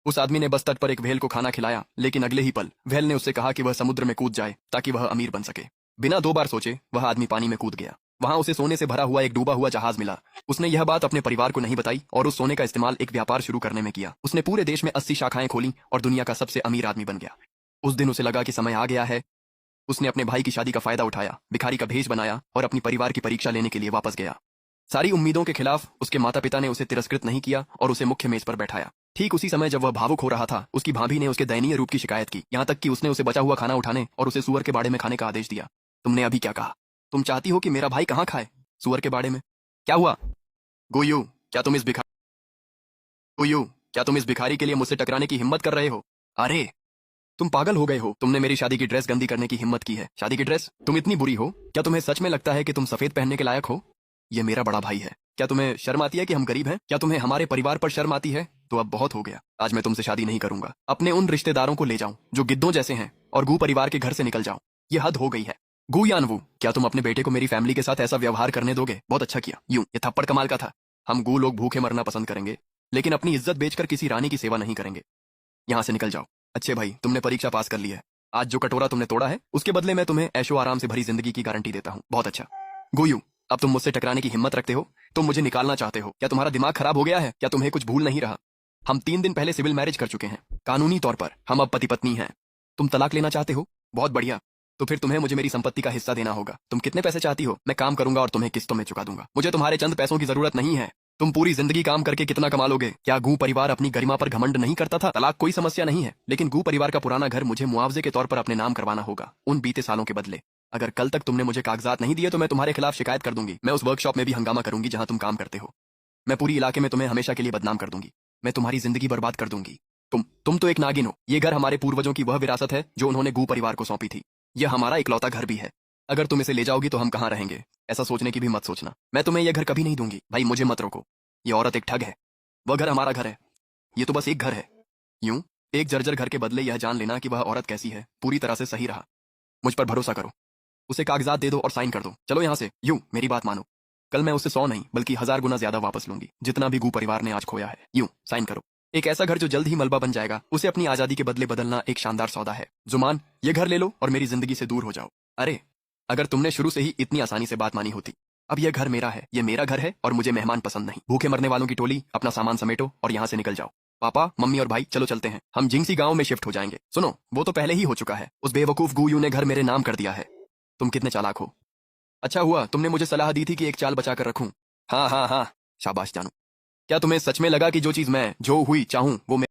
उस आदमी ने बस तट पर एक व्हेल को खाना खिलाया, लेकिन अगले ही पल व्हेल ने उससे कहा कि वह समुद्र में कूद जाए ताकि वह अमीर बन सके। बिना 2 बार सोचे वह आदमी पानी में कूद गया। वहां उसे सोने से भरा हुआ एक डूबा हुआ जहाज मिला। उसने यह बात अपने परिवार को नहीं बताई और उस सोने का इस्तेमाल एक व्यापार शुरू करने में किया। उसने पूरे देश में 80 शाखाएं खोली और दुनिया का सबसे अमीर आदमी बन गया। उस दिन उसे लगा कि समय आ गया है। उसने अपने भाई की शादी का फायदा उठाया, भिखारी का भेष बनाया और अपनी परिवार की परीक्षा लेने के लिए वापस गया। सारी उम्मीदों के खिलाफ उसके माता पिता ने उसे तिरस्कृत नहीं किया और उसे मुख्य मेज पर बैठाया। ठीक उसी समय जब वह भावुक हो रहा था, उसकी भाभी ने उसके दयनीय रूप की शिकायत की, यहाँ तक कि उसने उसे बचा हुआ खाना उठाने और उसे सुअर के बाड़े में खाने का आदेश दिया। तुमने अभी क्या कहा? तुम चाहती हो कि मेरा भाई कहाँ खाए? सुअर के बाड़े में? क्या हुआ? गोयू, क्या तुम इस भिखारी गोयू, क्या तुम इस भिखारी के लिए मुझसे टकराने की हिम्मत कर रहे हो? अरे तुम पागल हो गए हो। तुमने मेरी शादी की ड्रेस गंदी करने की हिम्मत की है। शादी की ड्रेस? तुम इतनी बुरी हो? क्या तुम्हें सच में लगता है कि तुम सफेद पहनने के लायक हो? ये मेरा बड़ा भाई है। क्या तुम्हें शर्म आती है कि हम गरीब हैं? क्या तुम्हें हमारे परिवार पर शर्म आती है? तो अब बहुत हो गया। आज मैं तुमसे शादी नहीं करूंगा। अपने उन रिश्तेदारों को ले जाओ जो गिद्धों जैसे हैं और गू परिवार के घर से निकल जाओ। ये हद हो गई है। गू यानवू, क्या तुम अपने बेटे को मेरी फैमिली के साथ ऐसा व्यवहार करने दोगे? बहुत अच्छा किया। यूं, ये थप्पड़ कमाल का था। हम गू लोग भूखे मरना पसंद करेंगे, लेकिन अपनी इज्जत बेचकर किसी रानी की सेवा नहीं करेंगे। यहाँ से निकल जाओ। अच्छे भाई, तुमने परीक्षा पास कर ली है। आज जो कटोरा तुमने तोड़ा है उसके बदले मैं तुम्हें ऐशो आराम से भरी जिंदगी की गारंटी देता हूँ। बहुत अच्छा। गोयू, अब तुम मुझसे टकराने की हिम्मत रखते हो? तुम मुझे निकालना चाहते हो? क्या तुम्हारा दिमाग खराब हो गया है? क्या तुम्हें कुछ भूल नहीं रहा? हम 3 दिन पहले सिविल मैरिज कर चुके हैं। कानूनी तौर पर हम अब पति पत्नी हैं। तुम तलाक लेना चाहते हो? बहुत बढ़िया। तो फिर तुम्हें मुझे मेरी संपत्ति का हिस्सा देना होगा। तुम कितने पैसे चाहती हो? मैं काम करूंगा और तुम्हें किस्तों में चुका दूंगा। मुझे तुम्हारे चंद पैसों की जरूरत नहीं है। तुम पूरी जिंदगी काम करके कितना कमा लोगे? क्या गू परिवार अपनी गरिमा पर घमंड नहीं करता था? तलाक कोई समस्या नहीं है, लेकिन गू परिवार का पुराना घर मुझे मुआवजे के तौर पर अपने नाम करवाना होगा, उन बीते सालों के बदले। अगर कल तक तुमने मुझे कागजात नहीं दिए तो मैं तुम्हारे खिलाफ शिकायत कर दूंगी। मैं उस वर्कशॉप में भी हंगामा करूंगी जहां तुम काम करते हो। मैं पूरी इलाके में तुम्हें हमेशा के लिए बदनाम कर दूंगी। मैं तुम्हारी जिंदगी बर्बाद कर दूंगी। तुम तो एक नागिन हो। ये घर हमारे पूर्वजों की वह विरासत है जो उन्होंने गू परिवार को सौंपी थी। यह हमारा इकलौता घर भी है। अगर तुम इसे ले जाओगी तो हम कहाँ रहेंगे? ऐसा सोचने की भी मत सोचना। मैं तुम्हें यह घर कभी नहीं दूंगी। भाई मुझे मत रोको। ये औरत एक ठग है। वह घर हमारा घर है। ये तो बस एक घर है। यूं, एक जर्जर घर के बदले यह जान लेना कि वह औरत कैसी है, पूरी तरह से सही रहा। मुझ पर भरोसा करो। उसे कागजात दे दो और साइन कर दो। चलो यहाँ से। यूं, मेरी बात मानो। कल मैं उसे 100 नहीं बल्कि 1000 गुना ज्यादा वापस लूंगी, जितना भी गू परिवार ने आज खोया है। यूं, साइन करो। एक ऐसा घर जो जल्द ही मलबा बन जाएगा, उसे अपनी आजादी के बदले बदलना एक शानदार सौदा है। जुमान, ये घर ले लो और मेरी जिंदगी से दूर हो जाओ। अरे, अगर तुमने शुरू से ही इतनी आसानी से बात मानी होती। अब यह घर मेरा है, ये मेरा घर है और मुझे मेहमान पसंद नहीं। भूखे मरने वालों की टोली, अपना सामान समेटो और यहाँ से निकल जाओ। पापा, मम्मी और भाई, चलो चलते हैं। हम जिंगसी गांव में शिफ्ट हो जाएंगे। सुनो, वो तो पहले ही हो चुका है। उस बेवकूफ गूयू ने घर मेरे नाम कर दिया है। तुम कितने चालाक हो। अच्छा हुआ तुमने मुझे सलाह दी थी कि एक चाल बचा कर रखूं। हाँ हाँ हाँ, शाबाश जानू। क्या तुम्हें सच में लगा कि जो चीज मैं जो हुई चाहूं वो